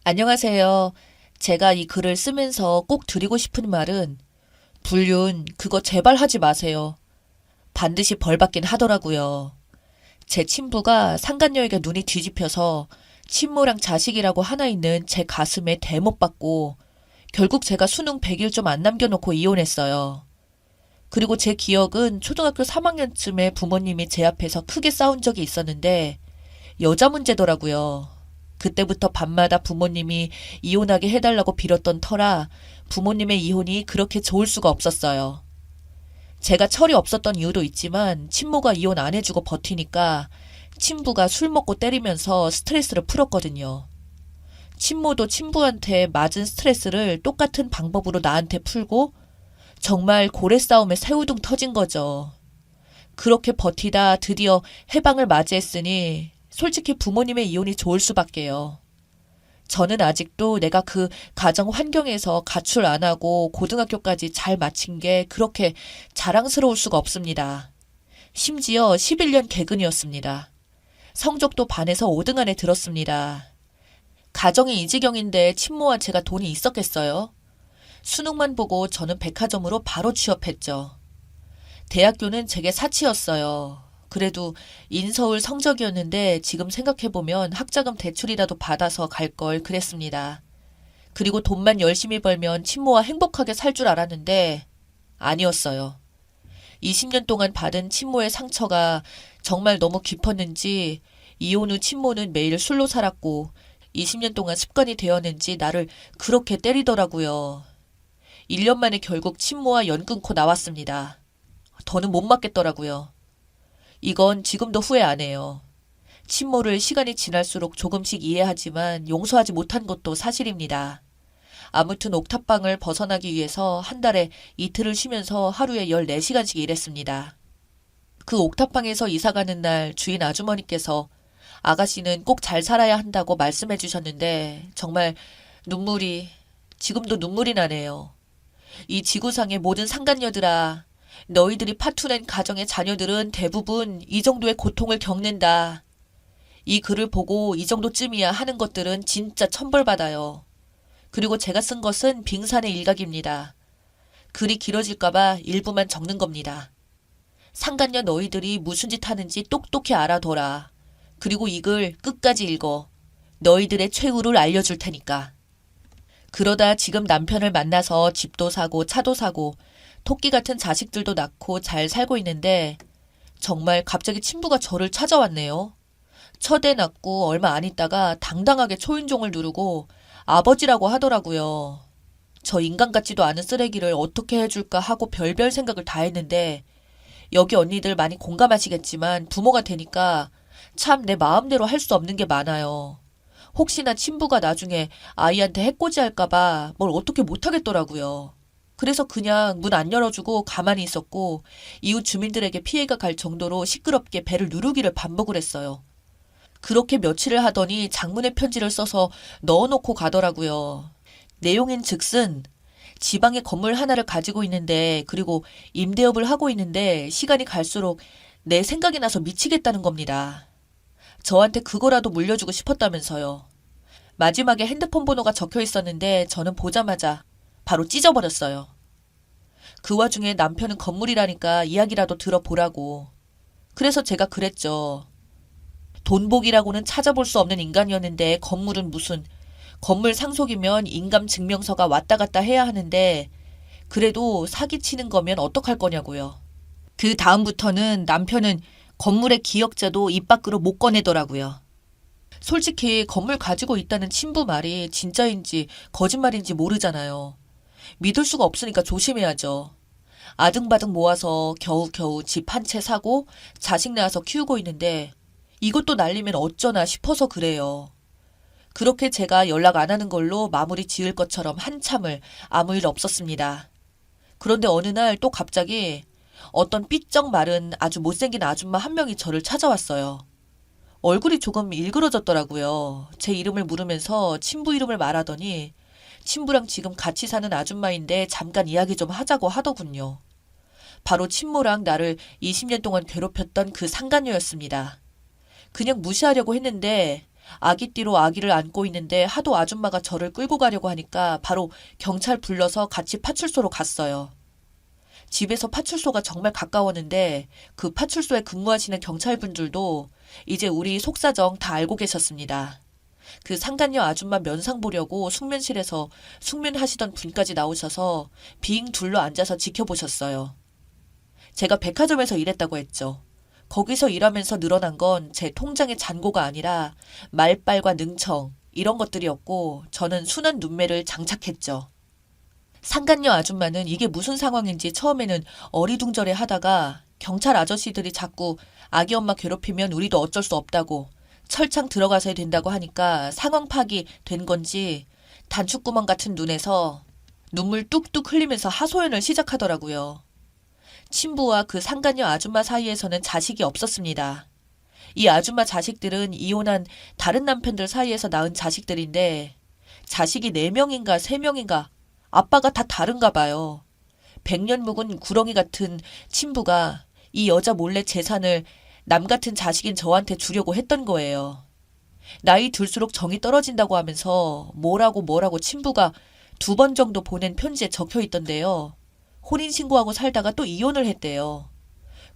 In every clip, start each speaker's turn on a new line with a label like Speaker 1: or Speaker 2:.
Speaker 1: 안녕하세요. 제가 이 글을 쓰면서 꼭 드리고 싶은 말은 불륜 그거 제발 하지 마세요. 반드시 벌 받긴 하더라고요. 제 친부가 상간녀에게 눈이 뒤집혀서 친모랑 자식이라고 하나 있는 제 가슴에 대못 받고 결국 제가 수능 100일 좀 안 남겨놓고 이혼했어요. 그리고 제 기억은 초등학교 3학년쯤에 부모님이 제 앞에서 크게 싸운 적이 있었는데 여자 문제더라고요. 그때부터 밤마다 부모님이 이혼하게 해달라고 빌었던 터라 부모님의 이혼이 그렇게 좋을 수가 없었어요. 제가 철이 없었던 이유도 있지만 친모가 이혼 안 해주고 버티니까 친부가 술 먹고 때리면서 스트레스를 풀었거든요. 친모도 친부한테 맞은 스트레스를 똑같은 방법으로 나한테 풀고 정말 고래 싸움에 새우등 터진 거죠. 그렇게 버티다 드디어 해방을 맞이했으니 솔직히 부모님의 이혼이 좋을 수밖에요. 저는 아직도 내가 그 가정 환경에서 가출 안 하고 고등학교까지 잘 마친 게 그렇게 자랑스러울 수가 없습니다. 심지어 11년 개근이었습니다. 성적도 반에서 5등 안에 들었습니다. 가정이 이 지경인데 친모와 제가 돈이 있었겠어요? 수능만 보고 저는 백화점으로 바로 취업했죠. 대학교는 제게 사치였어요. 그래도 인서울 성적이었는데 지금 생각해보면 학자금 대출이라도 받아서 갈 걸 그랬습니다. 그리고 돈만 열심히 벌면 친모와 행복하게 살 줄 알았는데 아니었어요. 20년 동안 받은 친모의 상처가 정말 너무 깊었는지 이혼 후 친모는 매일 술로 살았고 20년 동안 습관이 되었는지 나를 그렇게 때리더라고요. 1년 만에 결국 친모와 연 끊고 나왔습니다. 더는 못 맞겠더라고요. 이건 지금도 후회 안 해요. 친모를 시간이 지날수록 조금씩 이해하지만 용서하지 못한 것도 사실입니다. 아무튼 옥탑방을 벗어나기 위해서 한 달에 이틀을 쉬면서 하루에 14시간씩 일했습니다. 그 옥탑방에서 이사가는 날 주인 아주머니께서 아가씨는 꼭 잘 살아야 한다고 말씀해 주셨는데 정말 눈물이, 지금도 눈물이 나네요. 이 지구상의 모든 상간녀들아, 너희들이 파투낸 가정의 자녀들은 대부분 이 정도의 고통을 겪는다. 이 글을 보고 이 정도쯤이야 하는 것들은 진짜 천벌받아요. 그리고 제가 쓴 것은 빙산의 일각입니다. 글이 길어질까봐 일부만 적는 겁니다. 상간녀 너희들이 무슨 짓 하는지 똑똑히 알아둬라. 그리고 이 글 끝까지 읽어. 너희들의 최후를 알려줄 테니까. 그러다 지금 남편을 만나서 집도 사고 차도 사고 토끼 같은 자식들도 낳고 잘 살고 있는데 정말 갑자기 친부가 저를 찾아왔네요. 첫애 낳고 얼마 안 있다가 당당하게 초인종을 누르고 아버지라고 하더라고요. 저 인간 같지도 않은 쓰레기를 어떻게 해줄까 하고 별별 생각을 다 했는데 여기 언니들 많이 공감하시겠지만 부모가 되니까 참 내 마음대로 할 수 없는 게 많아요. 혹시나 친부가 나중에 아이한테 해코지 할까봐 뭘 어떻게 못하겠더라고요. 그래서 그냥 문 안 열어주고 가만히 있었고 이웃 주민들에게 피해가 갈 정도로 시끄럽게 배를 누르기를 반복을 했어요. 그렇게 며칠을 하더니 장문의 편지를 써서 넣어놓고 가더라고요. 내용인 즉슨 지방에 건물 하나를 가지고 있는데 그리고 임대업을 하고 있는데 시간이 갈수록 내 생각이 나서 미치겠다는 겁니다. 저한테 그거라도 물려주고 싶었다면서요. 마지막에 핸드폰 번호가 적혀 있었는데 저는 보자마자 바로 찢어버렸어요. 그 와중에 남편은 건물이라니까 이야기라도 들어보라고. 그래서 제가 그랬죠. 돈복이라고는 찾아볼 수 없는 인간이었는데 건물은 무슨 건물 상속이면 인감증명서가 왔다 갔다 해야 하는데 그래도 사기치는 거면 어떡할 거냐고요. 그 다음부터는 남편은 건물의 기억자도 입 밖으로 못 꺼내더라고요. 솔직히 건물 가지고 있다는 친부 말이 진짜인지 거짓말인지 모르잖아요. 믿을 수가 없으니까 조심해야죠. 아등바등 모아서 겨우겨우 집 한 채 사고 자식 낳아서 키우고 있는데 이것도 날리면 어쩌나 싶어서 그래요. 그렇게 제가 연락 안 하는 걸로 마무리 지을 것처럼 한참을 아무 일 없었습니다. 그런데 어느 날 또 갑자기 어떤 삐쩍 마른 아주 못생긴 아줌마 한 명이 저를 찾아왔어요. 얼굴이 조금 일그러졌더라고요. 제 이름을 물으면서 친부 이름을 말하더니 친부랑 지금 같이 사는 아줌마인데 잠깐 이야기 좀 하자고 하더군요. 바로 친모랑 나를 20년 동안 괴롭혔던 그 상간녀였습니다. 그냥 무시하려고 했는데 아기띠로 아기를 안고 있는데 하도 아줌마가 저를 끌고 가려고 하니까 바로 경찰 불러서 같이 파출소로 갔어요. 집에서 파출소가 정말 가까웠는데 그 파출소에 근무하시는 경찰분들도 이제 우리 속사정 다 알고 계셨습니다. 그 상간녀 아줌마 면상 보려고 숙면실에서 숙면하시던 분까지 나오셔서 빙 둘러 앉아서 지켜보셨어요. 제가 백화점에서 일했다고 했죠. 거기서 일하면서 늘어난 건 제 통장의 잔고가 아니라 말빨과 능청 이런 것들이었고 저는 순한 눈매를 장착했죠. 상간녀 아줌마는 이게 무슨 상황인지 처음에는 어리둥절해 하다가 경찰 아저씨들이 자꾸 아기 엄마 괴롭히면 우리도 어쩔 수 없다고 철창 들어가서야 된다고 하니까 상황 파악이 된 건지 단추구멍 같은 눈에서 눈물 뚝뚝 흘리면서 하소연을 시작하더라고요. 친부와 그 상간녀 아줌마 사이에서는 자식이 없었습니다. 이 아줌마 자식들은 이혼한 다른 남편들 사이에서 낳은 자식들인데 자식이 4명인가 3명인가 아빠가 다 다른가 봐요. 100년 묵은 구렁이 같은 친부가 이 여자 몰래 재산을 남 같은 자식인 저한테 주려고 했던 거예요. 나이 들수록 정이 떨어진다고 하면서 뭐라고 친부가 2번 정도 보낸 편지에 적혀 있던데요. 혼인신고하고 살다가 또 이혼을 했대요.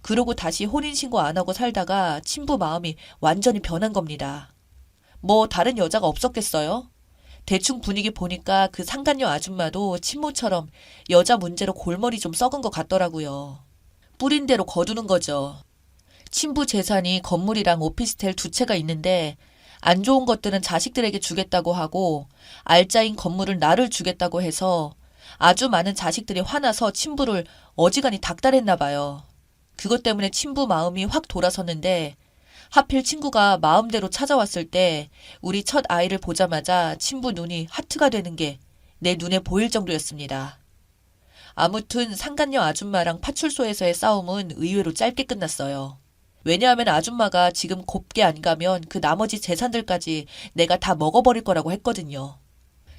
Speaker 1: 그러고 다시 혼인신고 안 하고 살다가 친부 마음이 완전히 변한 겁니다. 뭐 다른 여자가 없었겠어요? 대충 분위기 보니까 그 상간녀 아줌마도 친모처럼 여자 문제로 골머리 좀 썩은 것 같더라고요. 뿌린 대로 거두는 거죠. 친부 재산이 건물이랑 오피스텔 2채가 있는데 안 좋은 것들은 자식들에게 주겠다고 하고 알짜인 건물을 나를 주겠다고 해서 아주 많은 자식들이 화나서 친부를 어지간히 닥달했나 봐요. 그것 때문에 친부 마음이 확 돌아섰는데 하필 친구가 마음대로 찾아왔을 때 우리 첫 아이를 보자마자 친부 눈이 하트가 되는 게 내 눈에 보일 정도였습니다. 아무튼 상간녀 아줌마랑 파출소에서의 싸움은 의외로 짧게 끝났어요. 왜냐하면 아줌마가 지금 곱게 안 가면 그 나머지 재산들까지 내가 다 먹어버릴 거라고 했거든요.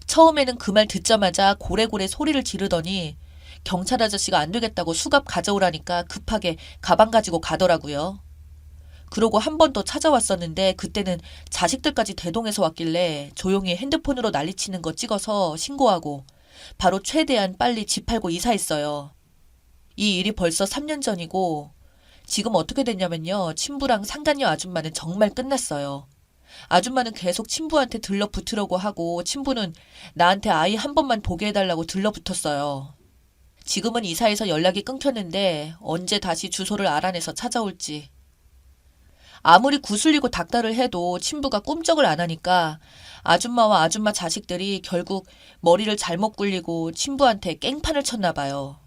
Speaker 1: 처음에는 그 말 듣자마자 고래고래 소리를 지르더니 경찰 아저씨가 안 되겠다고 수갑 가져오라니까 급하게 가방 가지고 가더라고요. 그러고 한 번 더 찾아왔었는데 그때는 자식들까지 대동해서 왔길래 조용히 핸드폰으로 난리치는 거 찍어서 신고하고 바로 최대한 빨리 집 팔고 이사했어요. 이 일이 벌써 3년 전이고 지금 어떻게 됐냐면요. 친부랑 상간녀 아줌마는 정말 끝났어요. 아줌마는 계속 친부한테 들러붙으려고 하고 친부는 나한테 아이 한 번만 보게 해달라고 들러붙었어요. 지금은 이사해서 연락이 끊겼는데 언제 다시 주소를 알아내서 찾아올지. 아무리 구슬리고 닥달을 해도 친부가 꿈쩍을 안 하니까 아줌마와 아줌마 자식들이 결국 머리를 잘못 굴리고 친부한테 깽판을 쳤나 봐요.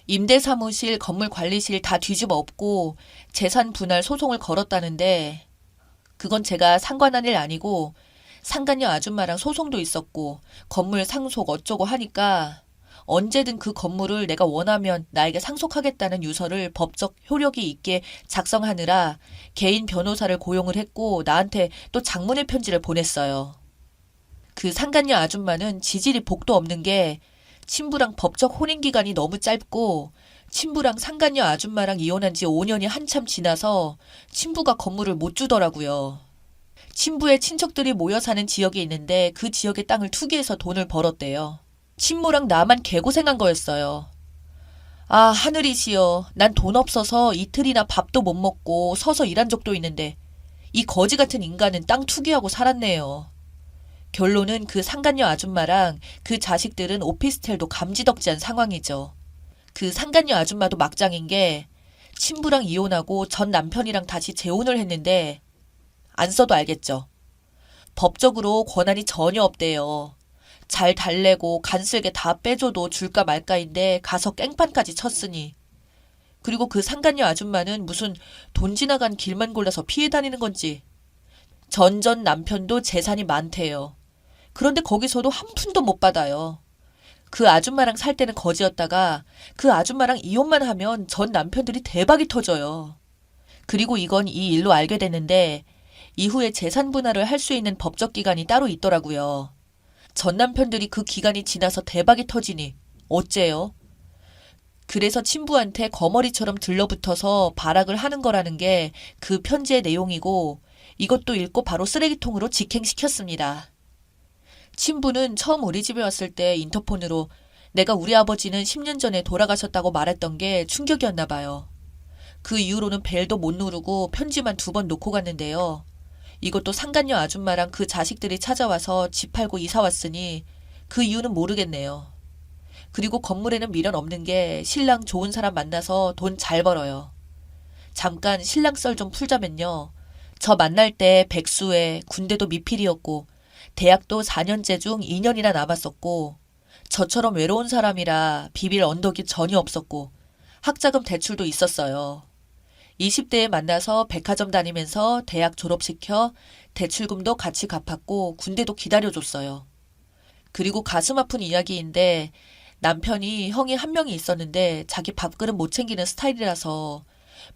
Speaker 1: 임대사무실, 건물관리실 다 뒤집어 엎고 재산 분할 소송을 걸었다는데 그건 제가 상관한 일 아니고 상간녀 아줌마랑 소송도 있었고 건물 상속 어쩌고 하니까 언제든 그 건물을 내가 원하면 나에게 상속하겠다는 유서를 법적 효력이 있게 작성하느라 개인 변호사를 고용을 했고 나한테 또 장문의 편지를 보냈어요. 그 상간녀 아줌마는 지질이 복도 없는 게 친부랑 법적 혼인기간이 너무 짧고 친부랑 상간녀 아줌마랑 이혼한 지 5년이 한참 지나서 친부가 건물을 못 주더라고요. 친부의 친척들이 모여 사는 지역이 있는데 그 지역의 땅을 투기해서 돈을 벌었대요. 친모랑 나만 개고생한 거였어요. 아, 하늘이시여. 난 돈 없어서 이틀이나 밥도 못 먹고 서서 일한 적도 있는데 이 거지 같은 인간은 땅 투기하고 살았네요. 결론은 그 상간녀 아줌마랑 그 자식들은 오피스텔도 감지덕지한 상황이죠. 그 상간녀 아줌마도 막장인 게 친부랑 이혼하고 전 남편이랑 다시 재혼을 했는데 안 써도 알겠죠. 법적으로 권한이 전혀 없대요. 잘 달래고 간쓸게 다 빼줘도 줄까 말까인데 가서 깽판까지 쳤으니. 그리고 그 상간녀 아줌마는 무슨 돈 지나간 길만 골라서 피해 다니는 건지. 전 남편도 재산이 많대요. 그런데 거기서도 한 푼도 못 받아요. 그 아줌마랑 살 때는 거지였다가 그 아줌마랑 이혼만 하면 전 남편들이 대박이 터져요. 그리고 이건 이 일로 알게 됐는데 이후에 재산 분할을 할 수 있는 법적 기간이 따로 있더라고요. 전 남편들이 그 기간이 지나서 대박이 터지니 어째요? 그래서 친부한테 거머리처럼 들러붙어서 발악을 하는 거라는 게 그 편지의 내용이고 이것도 읽고 바로 쓰레기통으로 직행시켰습니다. 친부는 처음 우리 집에 왔을 때 인터폰으로 내가 우리 아버지는 10년 전에 돌아가셨다고 말했던 게 충격이었나 봐요. 그 이후로는 벨도 못 누르고 편지만 2번 놓고 갔는데요. 이것도 상간녀 아줌마랑 그 자식들이 찾아와서 집 팔고 이사 왔으니 그 이유는 모르겠네요. 그리고 건물에는 미련 없는 게 신랑 좋은 사람 만나서 돈 잘 벌어요. 잠깐 신랑 썰 좀 풀자면요. 저 만날 때 백수에 군대도 미필이었고 대학도 4년제 중 2년이나 남았었고 저처럼 외로운 사람이라 비빌 언덕이 전혀 없었고 학자금 대출도 있었어요. 20대에 만나서 백화점 다니면서 대학 졸업시켜 대출금도 같이 갚았고 군대도 기다려줬어요. 그리고 가슴 아픈 이야기인데 남편이 형이 한 명이 있었는데 자기 밥그릇 못 챙기는 스타일이라서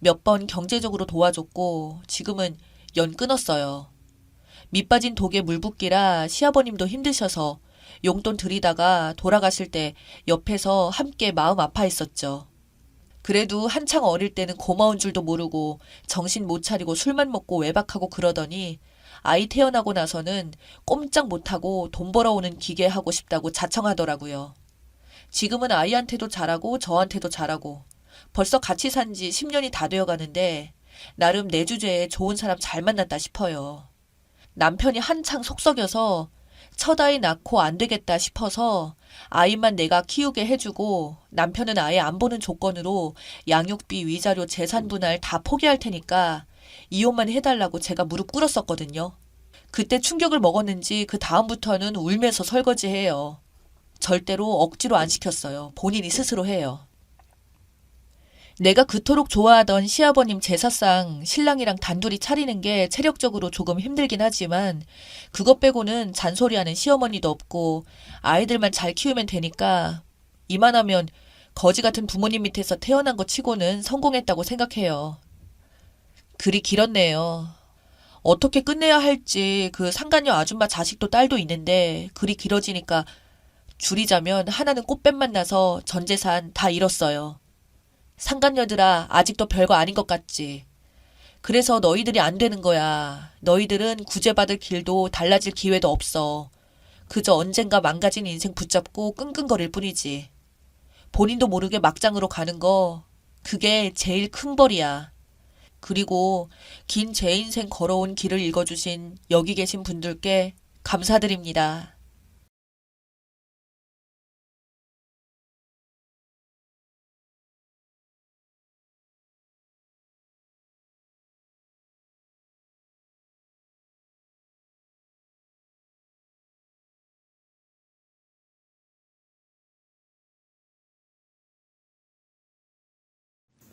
Speaker 1: 몇 번 경제적으로 도와줬고 지금은 연 끊었어요. 밑빠진 독에 물 붓기라 시아버님도 힘드셔서 용돈 드리다가 돌아가실 때 옆에서 함께 마음 아파했었죠. 그래도 한창 어릴 때는 고마운 줄도 모르고 정신 못 차리고 술만 먹고 외박하고 그러더니 아이 태어나고 나서는 꼼짝 못하고 돈 벌어오는 기계 하고 싶다고 자청하더라고요. 지금은 아이한테도 잘하고 저한테도 잘하고 벌써 같이 산 지 10년이 다 되어 가는데 나름 내 주제에 좋은 사람 잘 만났다 싶어요. 남편이 한창 속썩여서 첫 아이 낳고 안 되겠다 싶어서 아이만 내가 키우게 해주고 남편은 아예 안 보는 조건으로 양육비, 위자료, 재산 분할 다 포기할 테니까 이혼만 해달라고 제가 무릎 꿇었었거든요. 그때 충격을 먹었는지 그 다음부터는 울면서 설거지해요. 절대로 억지로 안 시켰어요. 본인이 스스로 해요. 내가 그토록 좋아하던 시아버님 제사상 신랑이랑 단둘이 차리는 게 체력적으로 조금 힘들긴 하지만 그것 빼고는 잔소리하는 시어머니도 없고 아이들만 잘 키우면 되니까 이만하면 거지 같은 부모님 밑에서 태어난 것 치고는 성공했다고 생각해요. 글이 길었네요. 어떻게 끝내야 할지 그 상간녀 아줌마 자식도 딸도 있는데 글이 길어지니까 줄이자면 하나는 꽃뱀만 나서 전 재산 다 잃었어요. 상간녀들아, 아직도 별거 아닌 것 같지. 그래서 너희들이 안 되는 거야. 너희들은 구제받을 길도 달라질 기회도 없어. 그저 언젠가 망가진 인생 붙잡고 끙끙거릴 뿐이지. 본인도 모르게 막장으로 가는 거, 그게 제일 큰 벌이야. 그리고 긴 제 인생 걸어온 길을 읽어주신 여기 계신 분들께 감사드립니다.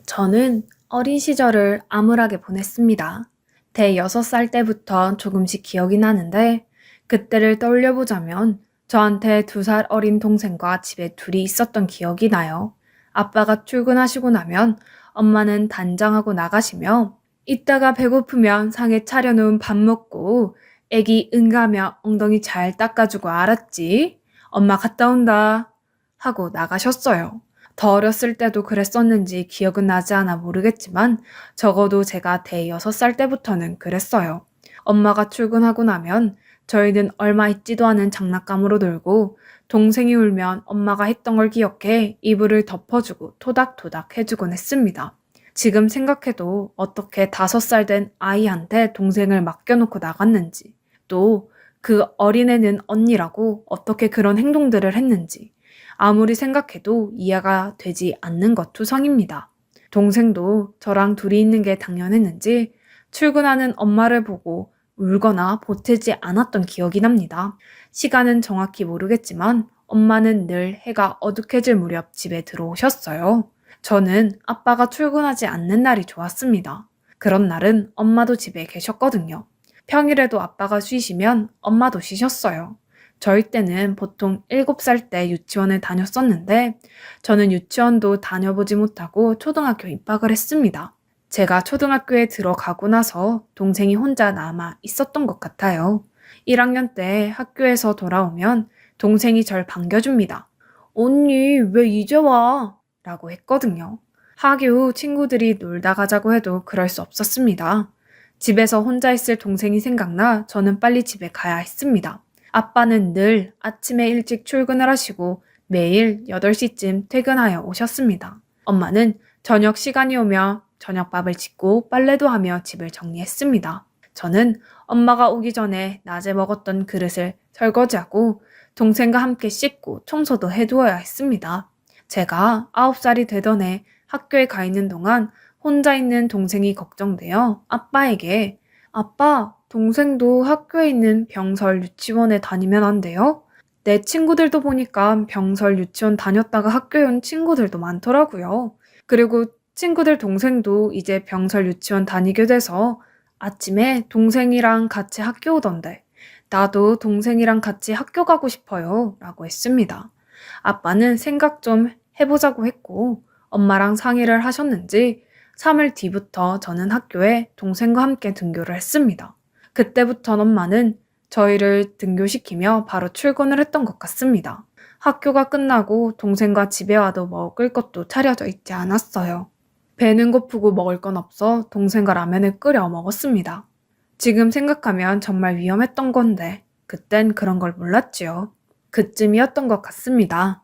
Speaker 2: 저는 어린 시절을 암울하게 보냈습니다. 대여섯 살 때부터 조금씩 기억이 나는데 그때를 떠올려보자면 저한테 2살 어린 동생과 집에 둘이 있었던 기억이 나요. 아빠가 출근하시고 나면 엄마는 단장하고 나가시며 이따가 배고프면 상에 차려놓은 밥 먹고 애기 응가며 엉덩이 잘 닦아주고 알았지? 엄마 갔다 온다 하고 나가셨어요. 더 어렸을 때도 그랬었는지 기억은 나지 않아 모르겠지만 적어도 제가 대여섯 살 때부터는 그랬어요. 엄마가 출근하고 나면 저희는 얼마 있지도 않은 장난감으로 놀고 동생이 울면 엄마가 했던 걸 기억해 이불을 덮어주고 토닥토닥 해주곤 했습니다. 지금 생각해도 어떻게 5살 된 아이한테 동생을 맡겨놓고 나갔는지 또 그 어린애는 언니라고 어떻게 그런 행동들을 했는지 아무리 생각해도 이해가 되지 않는 것 투성입니다. 동생도 저랑 둘이 있는 게 당연했는지 출근하는 엄마를 보고 울거나 보태지 않았던 기억이 납니다. 시간은 정확히 모르겠지만 엄마는 늘 해가 어둑해질 무렵 집에 들어오셨어요. 저는 아빠가 출근하지 않는 날이 좋았습니다. 그런 날은 엄마도 집에 계셨거든요. 평일에도 아빠가 쉬시면 엄마도 쉬셨어요. 저희 때는 보통 7살 때 유치원을 다녔었는데 저는 유치원도 다녀보지 못하고 초등학교 입학을 했습니다. 제가 초등학교에 들어가고 나서 동생이 혼자 남아 있었던 것 같아요. 1학년 때 학교에서 돌아오면 동생이 절 반겨줍니다. 언니, 왜 이제 와? 라고 했거든요. 하교 후 친구들이 놀다 가자고 해도 그럴 수 없었습니다. 집에서 혼자 있을 동생이 생각나 저는 빨리 집에 가야 했습니다. 아빠는 늘 아침에 일찍 출근을 하시고 매일 8시쯤 퇴근하여 오셨습니다. 엄마는 저녁 시간이 오며 저녁밥을 짓고 빨래도 하며 집을 정리했습니다. 저는 엄마가 오기 전에 낮에 먹었던 그릇을 설거지하고 동생과 함께 씻고 청소도 해두어야 했습니다. 제가 9살이 되던 해 학교에 가 있는 동안 혼자 있는 동생이 걱정되어 아빠에게 아빠, 동생도 학교에 있는 병설 유치원에 다니면 안 돼요? 내 친구들도 보니까 병설 유치원 다녔다가 학교에 온 친구들도 많더라고요. 그리고 친구들 동생도 이제 병설 유치원 다니게 돼서 아침에 동생이랑 같이 학교 오던데 나도 동생이랑 같이 학교 가고 싶어요 라고 했습니다. 아빠는 생각 좀 해보자고 했고 엄마랑 상의를 하셨는지 3일 뒤부터 저는 학교에 동생과 함께 등교를 했습니다. 그때부터 엄마는 저희를 등교시키며 바로 출근을 했던 것 같습니다. 학교가 끝나고 동생과 집에 와도 먹을 것도 차려져 있지 않았어요. 배는 고프고 먹을 건 없어 동생과 라면을 끓여 먹었습니다. 지금 생각하면 정말 위험했던 건데 그땐 그런 걸 몰랐지요. 그쯤이었던 것 같습니다.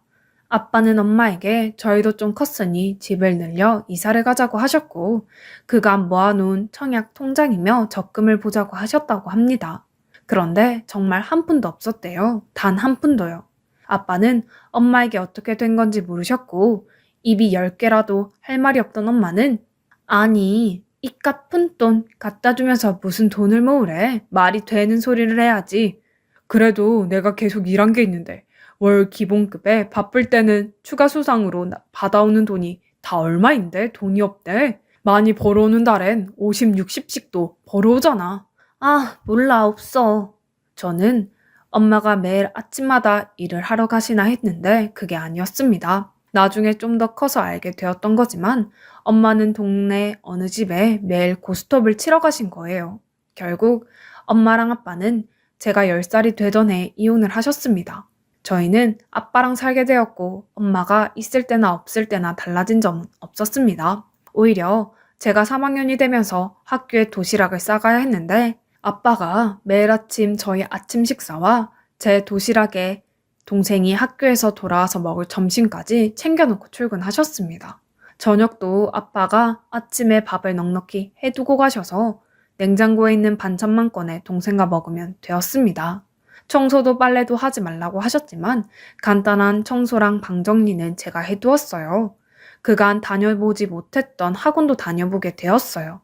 Speaker 2: 아빠는 엄마에게 저희도 좀 컸으니 집을 늘려 이사를 가자고 하셨고 그간 모아놓은 청약 통장이며 적금을 보자고 하셨다고 합니다. 그런데 정말 한 푼도 없었대요. 단 한 푼도요. 아빠는 엄마에게 어떻게 된 건지 물으셨고 입이 10개라도 할 말이 없던 엄마는 아니 이깟 푼돈 갖다 주면서 무슨 돈을 모으래. 말이 되는 소리를 해야지. 그래도 내가 계속 일한 게 있는데 월 기본급에 바쁠 때는 추가 수당으로 받아오는 돈이 다 얼마인데 돈이 없대. 많이 벌어오는 달엔 50, 60씩도 벌어오잖아. 아, 몰라, 없어. 저는 엄마가 매일 아침마다 일을 하러 가시나 했는데 그게 아니었습니다. 나중에 좀 더 커서 알게 되었던 거지만 엄마는 동네 어느 집에 매일 고스톱을 치러 가신 거예요. 결국 엄마랑 아빠는 제가 10살이 되던 해 이혼을 하셨습니다. 저희는 아빠랑 살게 되었고 엄마가 있을 때나 없을 때나 달라진 점은 없었습니다. 오히려 제가 3학년이 되면서 학교에 도시락을 싸가야 했는데 아빠가 매일 아침 저희 아침 식사와 제 도시락에 동생이 학교에서 돌아와서 먹을 점심까지 챙겨놓고 출근하셨습니다. 저녁도 아빠가 아침에 밥을 넉넉히 해두고 가셔서 냉장고에 있는 반찬만 꺼내 동생과 먹으면 되었습니다. 청소도 빨래도 하지 말라고 하셨지만 간단한 청소랑 방 정리는 제가 해두었어요. 그간 다녀보지 못했던 학원도 다녀보게 되었어요.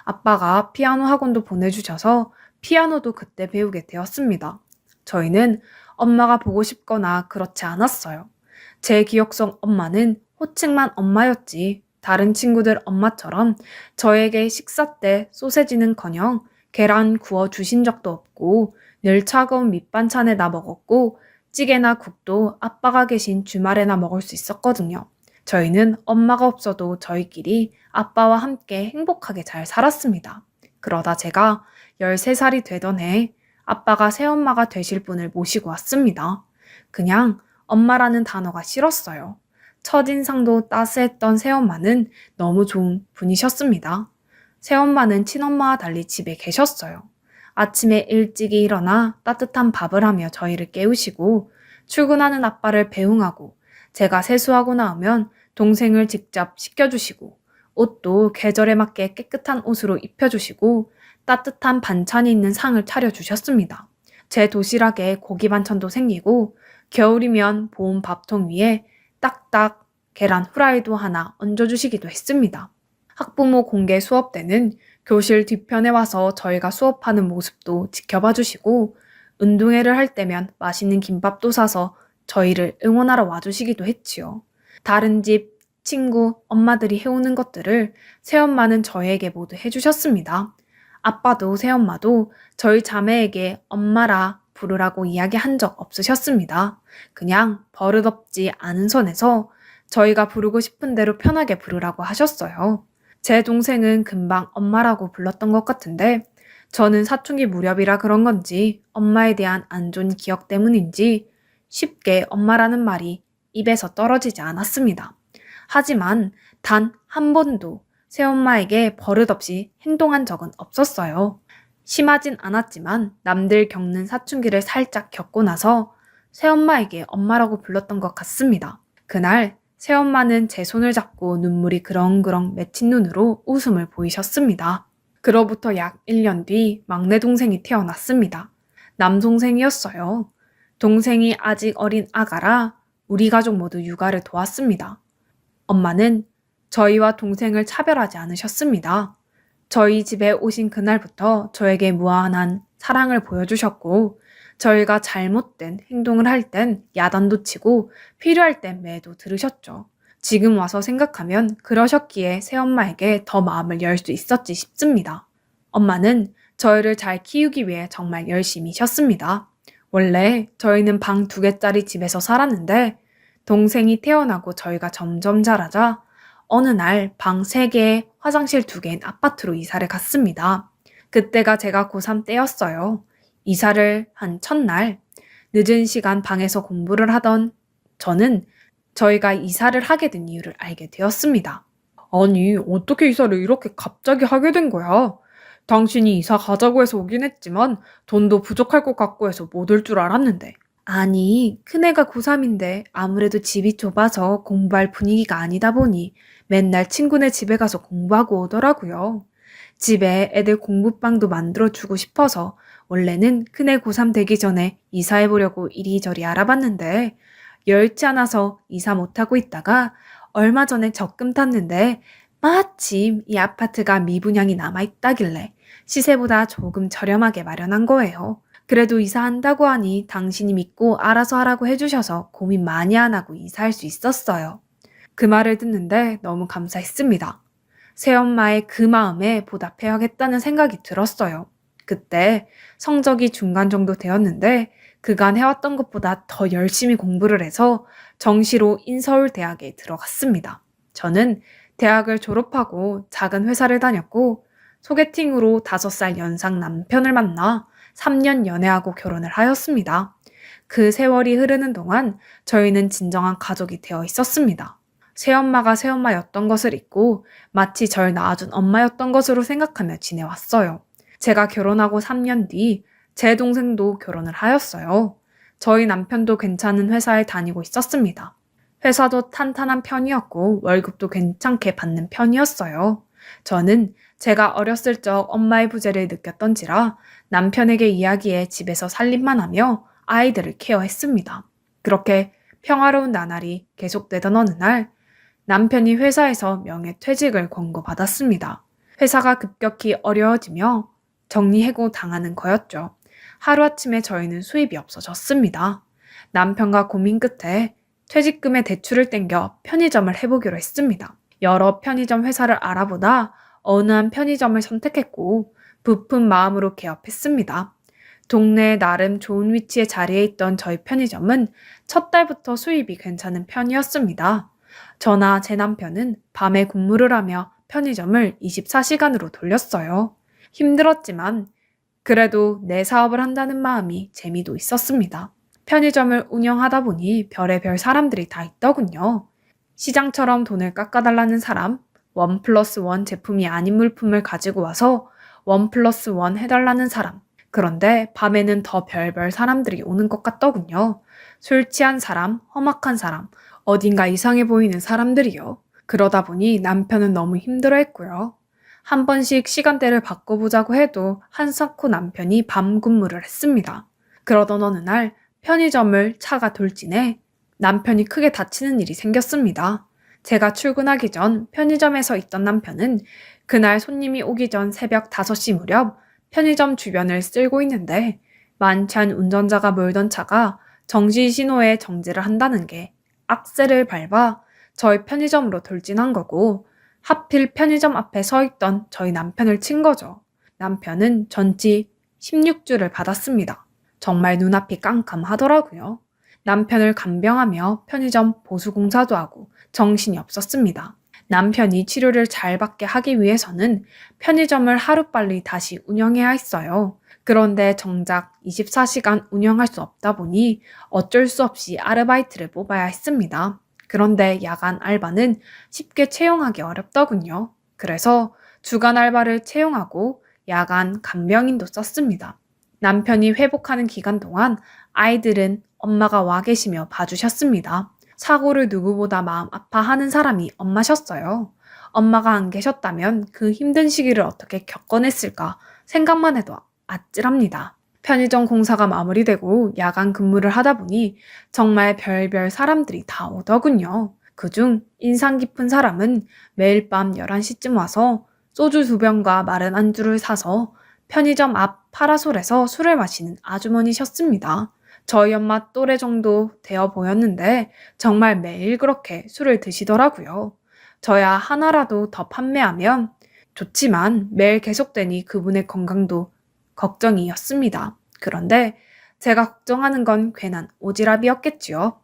Speaker 2: 아빠가 피아노 학원도 보내주셔서 피아노도 그때 배우게 되었습니다. 저희는 엄마가 보고 싶거나 그렇지 않았어요. 제 기억 속 엄마는 호칭만 엄마였지 다른 친구들 엄마처럼 저에게 식사 때 소세지는커녕 계란 구워 주신 적도 없고 늘 차가운 밑반찬에나 먹었고 찌개나 국도 아빠가 계신 주말에나 먹을 수 있었거든요. 저희는 엄마가 없어도 저희끼리 아빠와 함께 행복하게 잘 살았습니다. 그러다 제가 13살이 되던 해 아빠가 새엄마가 되실 분을 모시고 왔습니다. 그냥 엄마라는 단어가 싫었어요. 첫인상도 따스했던 새엄마는 너무 좋은 분이셨습니다. 새엄마는 친엄마와 달리 집에 계셨어요. 아침에 일찍이 일어나 따뜻한 밥을 하며 저희를 깨우시고 출근하는 아빠를 배웅하고 제가 세수하고 나오면 동생을 직접 씻겨주시고 옷도 계절에 맞게 깨끗한 옷으로 입혀주시고 따뜻한 반찬이 있는 상을 차려주셨습니다. 제 도시락에 고기 반찬도 생기고 겨울이면 보온 밥통 위에 딱딱 계란 후라이도 하나 얹어주시기도 했습니다. 학부모 공개 수업 때는 교실 뒤편에 와서 저희가 수업하는 모습도 지켜봐 주시고 운동회를 할 때면 맛있는 김밥도 사서 저희를 응원하러 와주시기도 했지요. 다른 집, 친구, 엄마들이 해오는 것들을 새엄마는 저에게 모두 해주셨습니다. 아빠도 새엄마도 저희 자매에게 엄마라 부르라고 이야기한 적 없으셨습니다. 그냥 버릇없지 않은 선에서 저희가 부르고 싶은 대로 편하게 부르라고 하셨어요. 제 동생은 금방 엄마라고 불렀던 것 같은데 저는 사춘기 무렵이라 그런 건지 엄마에 대한 안 좋은 기억 때문인지 쉽게 엄마라는 말이 입에서 떨어지지 않았습니다. 하지만 단 한 번도 새엄마에게 버릇없이 행동한 적은 없었어요. 심하진 않았지만 남들 겪는 사춘기를 살짝 겪고 나서 새엄마에게 엄마라고 불렀던 것 같습니다. 그날 새엄마는 제 손을 잡고 눈물이 그렁그렁 맺힌 눈으로 웃음을 보이셨습니다. 그로부터 약 1년 뒤 막내 동생이 태어났습니다. 남동생이었어요. 동생이 아직 어린 아가라 우리 가족 모두 육아를 도왔습니다. 엄마는 저희와 동생을 차별하지 않으셨습니다. 저희 집에 오신 그날부터 저에게 무한한 사랑을 보여주셨고 저희가 잘못된 행동을 할 땐 야단도 치고 필요할 땐 매도 들으셨죠. 지금 와서 생각하면 그러셨기에 새엄마에게 더 마음을 열 수 있었지 싶습니다. 엄마는 저희를 잘 키우기 위해 정말 열심히셨습니다. 원래 저희는 방 2개짜리 집에서 살았는데 동생이 태어나고 저희가 점점 자라자 어느 날 방 3개, 화장실 2개인 아파트로 이사를 갔습니다. 그때가 제가 고3 때였어요. 이사를 한 첫날 늦은 시간 방에서 공부를 하던 저는 저희가 이사를 하게 된 이유를 알게 되었습니다. 아니, 어떻게 이사를 이렇게 갑자기 하게 된 거야? 당신이 이사 가자고 해서 오긴 했지만 돈도 부족할 것 같고 해서 못 올 줄 알았는데. 아니, 큰애가 고3인데 아무래도 집이 좁아서 공부할 분위기가 아니다 보니 맨날 친구네 집에 가서 공부하고 오더라고요. 집에 애들 공부방도 만들어주고 싶어서 원래는 큰애 고3 되기 전에 이사해보려고 이리저리 알아봤는데 여의치 않아서 이사 못하고 있다가 얼마 전에 적금 탔는데 마침 이 아파트가 미분양이 남아있다길래 시세보다 조금 저렴하게 마련한 거예요. 그래도 이사한다고 하니 당신이 믿고 알아서 하라고 해주셔서 고민 많이 안 하고 이사할 수 있었어요. 그 말을 듣는데 너무 감사했습니다. 새엄마의 그 마음에 보답해야겠다는 생각이 들었어요. 그때 성적이 중간 정도 되었는데 그간 해왔던 것보다 더 열심히 공부를 해서 정시로 인서울대학에 들어갔습니다. 저는 대학을 졸업하고 작은 회사를 다녔고 소개팅으로 5살 연상 남편을 만나 3년 연애하고 결혼을 하였습니다. 그 세월이 흐르는 동안 저희는 진정한 가족이 되어 있었습니다. 새엄마가 새엄마였던 것을 잊고 마치 절 낳아준 엄마였던 것으로 생각하며 지내왔어요. 제가 결혼하고 3년 뒤 제 동생도 결혼을 하였어요. 저희 남편도 괜찮은 회사에 다니고 있었습니다. 회사도 탄탄한 편이었고 월급도 괜찮게 받는 편이었어요. 저는 제가 어렸을 적 엄마의 부재를 느꼈던지라 남편에게 이야기해 집에서 살림만 하며 아이들을 케어했습니다. 그렇게 평화로운 나날이 계속되던 어느 날 남편이 회사에서 명예퇴직을 권고받았습니다. 회사가 급격히 어려워지며 정리해고 당하는 거였죠. 하루아침에 저희는 수입이 없어졌습니다. 남편과 고민 끝에 퇴직금의 대출을 땡겨 편의점을 해보기로 했습니다. 여러 편의점 회사를 알아보다 어느 한 편의점을 선택했고 부푼 마음으로 개업했습니다. 동네에 나름 좋은 위치에 자리해 있던 저희 편의점은 첫 달부터 수입이 괜찮은 편이었습니다. 저나 제 남편은 밤에 근무를 하며 편의점을 24시간으로 돌렸어요. 힘들었지만 그래도 내 사업을 한다는 마음이 재미도 있었습니다. 편의점을 운영하다 보니 별의별 사람들이 다 있더군요. 시장처럼 돈을 깎아달라는 사람, 1+1 제품이 아닌 물품을 가지고 와서 1+1 해달라는 사람. 그런데 밤에는 더 별별 사람들이 오는 것 같더군요. 술 취한 사람, 험악한 사람, 어딘가 이상해 보이는 사람들이요. 그러다 보니 남편은 너무 힘들어했고요. 한 번씩 시간대를 바꿔보자고 해도 한사코 남편이 밤 근무를 했습니다. 그러던 어느 날 편의점을 차가 돌진해 남편이 크게 다치는 일이 생겼습니다. 제가 출근하기 전 편의점에서 있던 남편은 그날 손님이 오기 전 새벽 5시 무렵 편의점 주변을 쓸고 있는데 많지 않은 운전자가 몰던 차가 정지 신호에 정지를 한다는 게 악셀을 밟아 저희 편의점으로 돌진한 거고 하필 편의점 앞에 서 있던 저희 남편을 친 거죠. 남편은 전치 16주를 받았습니다. 정말 눈앞이 깜깜하더라고요. 남편을 간병하며 편의점 보수공사도 하고 정신이 없었습니다. 남편이 치료를 잘 받게 하기 위해서는 편의점을 하루빨리 다시 운영해야 했어요. 그런데 정작 24시간 운영할 수 없다 보니 어쩔 수 없이 아르바이트를 뽑아야 했습니다. 그런데 야간 알바는 쉽게 채용하기 어렵더군요. 그래서 주간 알바를 채용하고 야간 간병인도 썼습니다. 남편이 회복하는 기간 동안 아이들은 엄마가 와 계시며 봐주셨습니다. 사고를 누구보다 마음 아파하는 사람이 엄마셨어요. 엄마가 안 계셨다면 그 힘든 시기를 어떻게 겪어냈을까 생각만 해도 아찔합니다. 편의점 공사가 마무리되고 야간 근무를 하다 보니 정말 별별 사람들이 다 오더군요. 그중 인상 깊은 사람은 매일 밤 11시쯤 와서 소주 2병과 마른 안주를 사서 편의점 앞 파라솔에서 술을 마시는 아주머니셨습니다. 저희 엄마 또래 정도 되어 보였는데 정말 매일 그렇게 술을 드시더라고요. 저야 하나라도 더 판매하면 좋지만 매일 계속되니 그분의 건강도 걱정이었습니다. 그런데 제가 걱정하는 건 괜한 오지랖이었겠지요.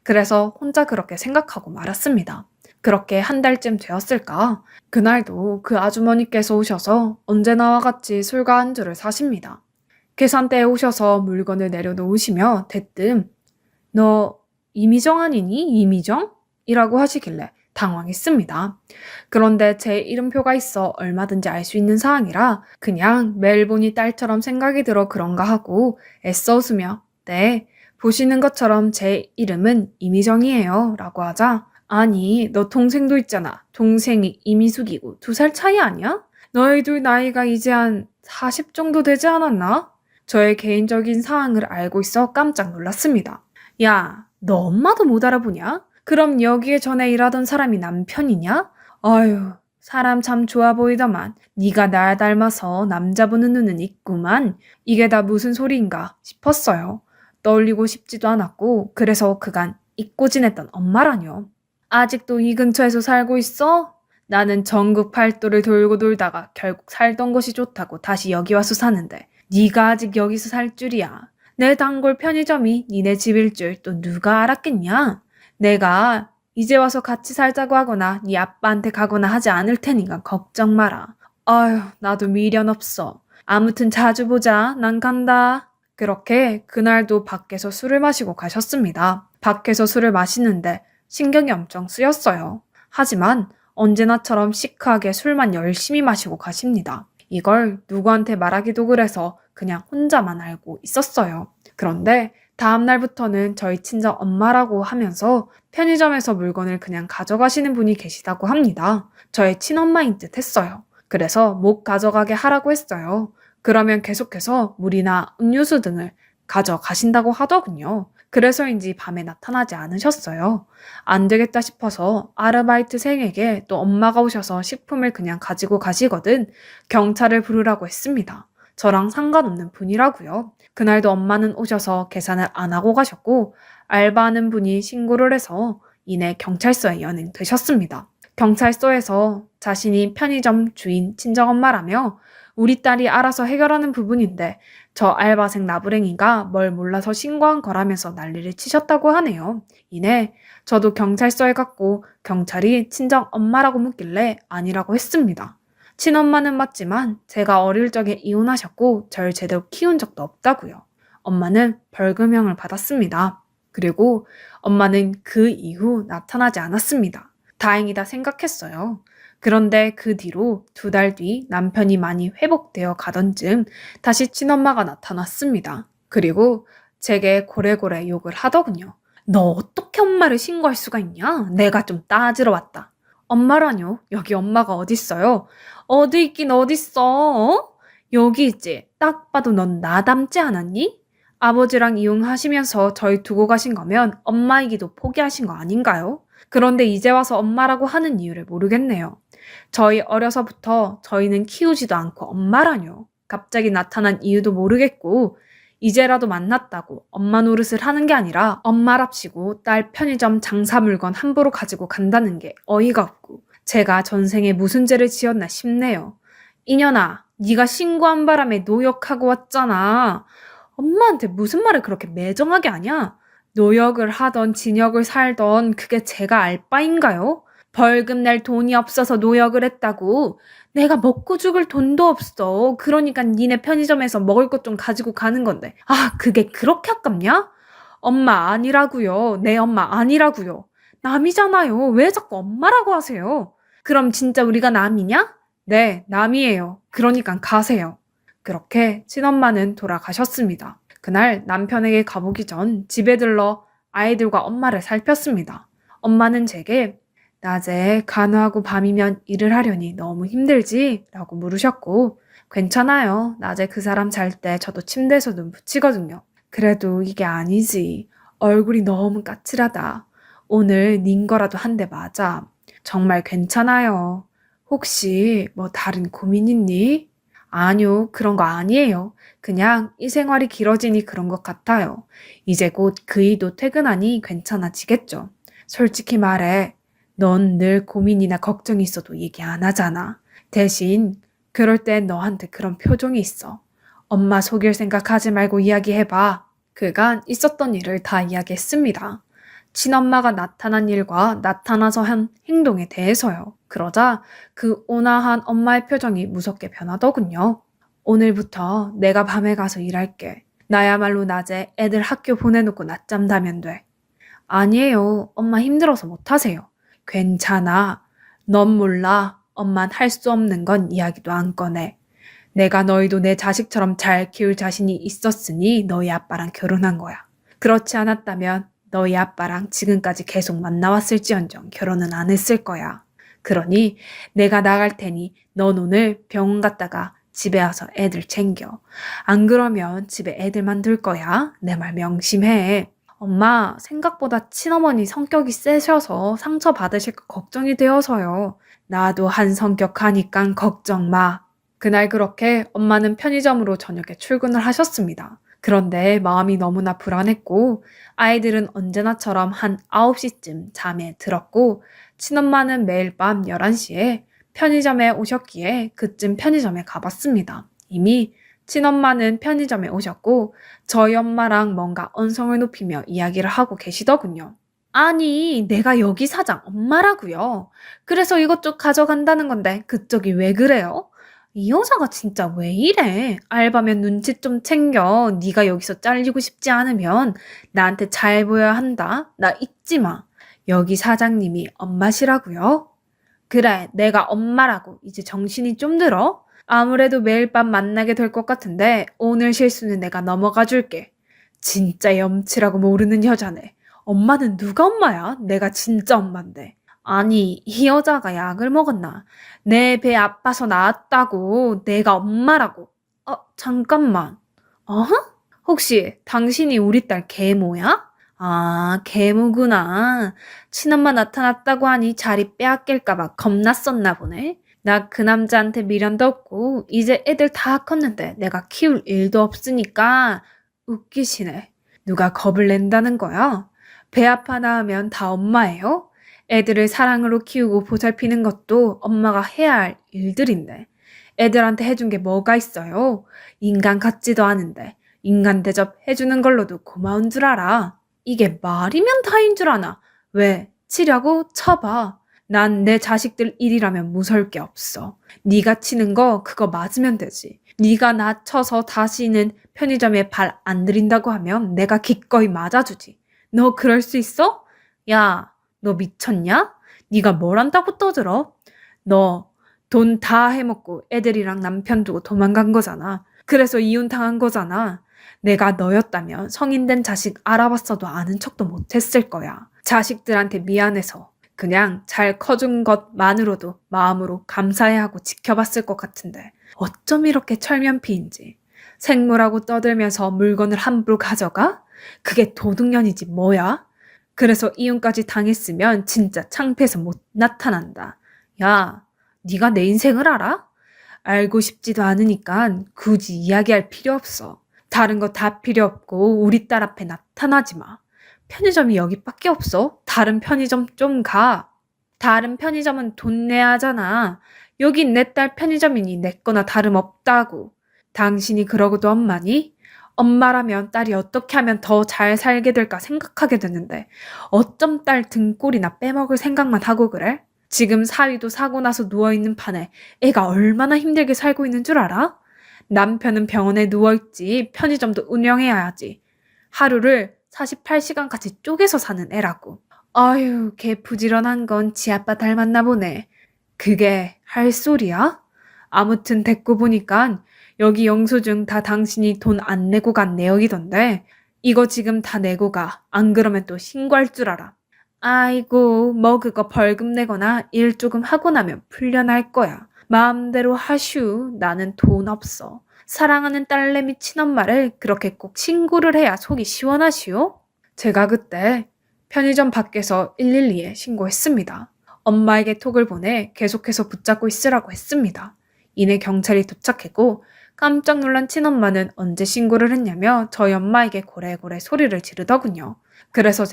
Speaker 2: 그래서 혼자 그렇게 생각하고 말았습니다. 그렇게 한 달쯤 되었을까? 그날도 그 아주머니께서 오셔서 언제나와 같이 술과 안주를 사십니다. 계산대에 오셔서 물건을 내려놓으시며 대뜸 너 이미정 아니니? 이미정? 이라고 하시길래 당황했습니다. 그런데 제 이름표가 있어 얼마든지 알 수 있는 사항이라 그냥 매일 보니 딸처럼 생각이 들어 그런가 하고 애써 웃으며 네, 보시는 것처럼 제 이름은 이미정이에요 라고 하자 아니 너 동생도 있잖아. 동생이 이미숙이고 2살 차이 아니야? 너희 둘 나이가 이제 한 40 정도 되지 않았나? 저의 개인적인 사항을 알고 있어 깜짝 놀랐습니다. 야, 너 엄마도 못 알아보냐? 그럼 여기에 전에 일하던 사람이 남편이냐? 아유, 사람 참 좋아 보이더만 네가 날 닮아서 남자 보는 눈은 있구만. 이게 다 무슨 소리인가 싶었어요. 떠올리고 싶지도 않았고 그래서 그간 잊고 지냈던 엄마라뇨. 아직도 이 근처에서 살고 있어? 나는 전국 팔도를 돌고 돌다가 결국 살던 곳이 좋다고 다시 여기 와서 사는데 네가 아직 여기서 살 줄이야. 내 단골 편의점이 니네 집일 줄 또 누가 알았겠냐? 내가 이제 와서 같이 살자고 하거나 네 아빠한테 가거나 하지 않을 테니까 걱정 마라. 아휴, 나도 미련 없어. 아무튼 자주 보자. 난 간다. 그렇게 그날도 밖에서 술을 마시고 가셨습니다. 밖에서 술을 마시는데 신경이 엄청 쓰였어요. 하지만 언제나처럼 시크하게 술만 열심히 마시고 가십니다. 이걸 누구한테 말하기도 그래서 그냥 혼자만 알고 있었어요. 그런데 다음 날부터는 저희 친정 엄마라고 하면서 편의점에서 물건을 그냥 가져가시는 분이 계시다고 합니다. 저의 친엄마인 듯 했어요. 그래서 못 가져가게 하라고 했어요. 그러면 계속해서 물이나 음료수 등을 가져가신다고 하더군요. 그래서인지 밤에 나타나지 않으셨어요. 안 되겠다 싶어서 아르바이트생에게 또 엄마가 오셔서 식품을 그냥 가지고 가시거든 경찰을 부르라고 했습니다. 저랑 상관없는 분이라고요. 그날도 엄마는 오셔서 계산을 안 하고 가셨고 알바하는 분이 신고를 해서 이내 경찰서에 연행되셨습니다. 경찰서에서 자신이 편의점 주인 친정엄마라며 우리 딸이 알아서 해결하는 부분인데 저 알바생 나부랭이가 뭘 몰라서 신고한 거라면서 난리를 치셨다고 하네요. 이내 저도 경찰서에 갔고 경찰이 친정 엄마라고 묻길래 아니라고 했습니다. 친엄마는 맞지만 제가 어릴 적에 이혼하셨고 절 제대로 키운 적도 없다고요. 엄마는 벌금형을 받았습니다. 그리고 엄마는 그 이후 나타나지 않았습니다. 다행이다 생각했어요. 그런데 그 뒤로 2달 뒤 남편이 많이 회복되어 가던 즈음 다시 친엄마가 나타났습니다. 그리고 제게 고래고래 욕을 하더군요. 너 어떻게 엄마를 신고할 수가 있냐? 내가 좀 따지러 왔다. 엄마라뇨? 여기 엄마가 어딨어요? 어디 있긴 어딨어? 어? 여기 있지. 딱 봐도 넌 나 닮지 않았니? 아버지랑 이혼하시면서 저희 두고 가신 거면 엄마이기도 포기하신 거 아닌가요? 그런데 이제 와서 엄마라고 하는 이유를 모르겠네요. 저희 어려서부터 저희는 키우지도 않고 엄마라뇨. 갑자기 나타난 이유도 모르겠고 이제라도 만났다고 엄마 노릇을 하는 게 아니라 엄마랍시고 딸 편의점 장사 물건 함부로 가지고 간다는 게 어이가 없고 제가 전생에 무슨 죄를 지었나 싶네요. 이년아, 네가 신고한 바람에 노역하고 왔잖아. 엄마한테 무슨 말을 그렇게 매정하게 하냐? 노역을 하던 진역을 살던 그게 제가 알 바인가요? 벌금 낼 돈이 없어서 노역을 했다고. 내가 먹고 죽을 돈도 없어. 그러니까 니네 편의점에서 먹을 것 좀 가지고 가는 건데. 아, 그게 그렇게 아깝냐? 엄마 아니라고요. 내 엄마 아니라고요. 남이잖아요. 왜 자꾸 엄마라고 하세요? 그럼 진짜 우리가 남이냐? 네, 남이에요. 그러니까 가세요. 그렇게 친엄마는 돌아가셨습니다. 그날 남편에게 가보기 전 집에 들러 아이들과 엄마를 살폈습니다. 엄마는 제게 낮에 간호하고 밤이면 일을 하려니 너무 힘들지? 라고 물으셨고, 괜찮아요. 낮에 그 사람 잘 때 저도 침대에서 눈 붙이거든요. 그래도 이게 아니지. 얼굴이 너무 까칠하다. 오늘 닌 거라도 한 대 맞아. 정말 괜찮아요. 혹시 뭐 다른 고민 있니? 아니요, 그런 거 아니에요. 그냥 이 생활이 길어지니 그런 것 같아요. 이제 곧 그이도 퇴근하니 괜찮아지겠죠. 솔직히 말해, 넌 늘 고민이나 걱정이 있어도 얘기 안 하잖아. 대신 그럴 땐 너한테 그런 표정이 있어. 엄마 속일 생각하지 말고 이야기해봐. 그간 있었던 일을 다 이야기했습니다. 친엄마가 나타난 일과 나타나서 한 행동에 대해서요. 그러자 그 온화한 엄마의 표정이 무섭게 변하더군요. 오늘부터 내가 밤에 가서 일할게. 나야말로 낮에 애들 학교 보내놓고 낮잠 자면 돼. 아니에요. 엄마 힘들어서 못하세요. 괜찮아. 넌 몰라. 엄만 할 수 없는 건 이야기도 안 꺼내. 내가 너희도 내 자식처럼 잘 키울 자신이 있었으니 너희 아빠랑 결혼한 거야. 그렇지 않았다면 너희 아빠랑 지금까지 계속 만나왔을지언정 결혼은 안 했을 거야. 그러니 내가 나갈 테니 넌 오늘 병원 갔다가 집에 와서 애들 챙겨. 안 그러면 집에 애들만 둘 거야. 내 말 명심해. 엄마, 생각보다 친어머니 성격이 세셔서 상처 받으실까 걱정이 되어서요. 나도 한 성격 하니깐 걱정 마. 그날 그렇게 엄마는 편의점으로 저녁에 출근을 하셨습니다. 그런데 마음이 너무나 불안했고 아이들은 언제나처럼 한 9시쯤 잠에 들었고 친엄마는 매일 밤 11시에 편의점에 오셨기에 그쯤 편의점에 가봤습니다. 이미 친엄마는 편의점에 오셨고 저희 엄마랑 뭔가 언성을 높이며 이야기를 하고 계시더군요. 아니, 내가 여기 사장 엄마라고요. 그래서 이것저것 가져간다는 건데 그쪽이 왜 그래요? 이 여자가 진짜 왜 이래? 알바면 눈치 좀 챙겨. 네가 여기서 잘리고 싶지 않으면 나한테 잘 보여야 한다. 나 잊지 마. 여기 사장님이 엄마시라고요? 그래, 내가 엄마라고. 이제 정신이 좀 들어? 아무래도 매일 밤 만나게 될 것 같은데 오늘 실수는 내가 넘어가 줄게. 진짜 염치라고 모르는 여자네. 엄마는 누가 엄마야? 내가 진짜 엄마인데. 아니, 이 여자가 약을 먹었나? 내 배 아파서 나왔다고. 내가 엄마라고. 잠깐만. 어허? 혹시 당신이 우리 딸 계모야? 아, 계모구나. 친엄마 나타났다고 하니 자리 빼앗길까봐 겁났었나 보네. 나 그 남자한테 미련도 없고 이제 애들 다 컸는데 내가 키울 일도 없으니까 웃기시네. 누가 겁을 낸다는 거야? 배 아파 나으면 다 엄마예요? 애들을 사랑으로 키우고 보살피는 것도 엄마가 해야 할 일들인데 애들한테 해준 게 뭐가 있어요? 인간 같지도 않은데 인간 대접 해주는 걸로도 고마운 줄 알아. 이게 말이면 다인 줄 아나. 왜? 치려고? 쳐봐. 난 내 자식들 일이라면 무서울 게 없어. 네가 치는 거 그거 맞으면 되지. 네가 나 쳐서 다시는 편의점에 발 안 들인다고 하면 내가 기꺼이 맞아주지. 너 그럴 수 있어? 야, 너 미쳤냐? 네가 뭘 안다고 떠들어? 너 돈 다 해먹고 애들이랑 남편 두고 도망간 거잖아. 그래서 이혼 당한 거잖아. 내가 너였다면 성인 된 자식 알아봤어도 아는 척도 못했을 거야. 자식들한테 미안해서 그냥 잘 커준 것만으로도 마음으로 감사해하고 지켜봤을 것 같은데 어쩜 이렇게 철면피인지. 생물하고 떠들면서 물건을 함부로 가져가? 그게 도둑년이지 뭐야? 그래서 이혼까지 당했으면 진짜 창피해서 못 나타난다. 야, 네가 내 인생을 알아? 알고 싶지도 않으니까 굳이 이야기할 필요 없어. 다른 거 다 필요 없고 우리 딸 앞에 나타나지 마. 편의점이 여기밖에 없어. 다른 편의점 좀 가. 다른 편의점은 돈 내야 하잖아. 여긴 내 딸 편의점이니 내 거나 다름없다고. 당신이 그러고도 엄마니? 엄마라면 딸이 어떻게 하면 더 잘 살게 될까 생각하게 되는데 어쩜 딸 등골이나 빼먹을 생각만 하고 그래? 지금 사위도 사고 나서 누워있는 판에 애가 얼마나 힘들게 살고 있는 줄 알아? 남편은 병원에 누워있지 편의점도 운영해야지. 하루를 48시간까지 쪼개서 사는 애라고. 아유, 걔 부지런한 건 지 아빠 닮았나 보네. 그게 할 소리야? 아무튼 됐고 보니까 여기 영수증 다 당신이 돈 안 내고 간 내역이던데 이거 지금 다 내고 가. 안 그러면 또 신고할 줄 알아. 아이고, 뭐 그거 벌금 내거나 일 조금 하고 나면 풀려날 거야. 마음대로 하슈. 나는 돈 없어. 사랑하는 딸내미 친엄마를 그렇게 꼭 신고를 해야 속이 시원하시오? 제가 그때 편의점 밖에서 112에 신고했습니다. 엄마에게 톡을 보내 계속해서 붙잡고 있으라고 했습니다. 이내 경찰이 도착했고 깜짝 놀란 친엄마는 언제 신고를 했냐며 저희 엄마에게 고래고래 소리를 지르더군요. 그래서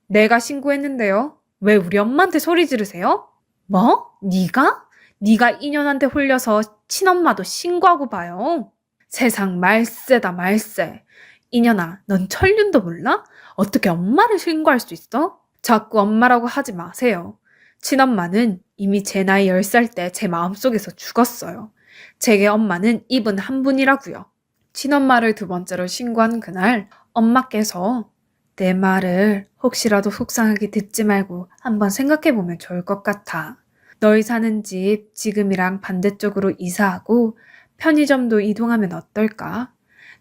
Speaker 2: 내가 신고했는데요. 왜 우리 엄마한테 소리 지르세요? 뭐? 네가? 네가 인연한테 홀려서 친엄마도 신고하고 봐요. 세상 말세다 말세. 인연아, 넌 천륜도 몰라? 어떻게 엄마를 신고할 수 있어? 자꾸 엄마라고 하지 마세요. 친엄마는 이미 제 나이 10살 때 제 마음속에서 죽었어요. 제게 엄마는 이분 한 분이라고요. 친엄마를 두 번째로 신고한 그날 엄마께서 내 말을 혹시라도 속상하게 듣지 말고 한번 생각해보면 좋을 것 같아. 너희 사는 집 지금이랑 반대쪽으로 이사하고 편의점도 이동하면 어떨까?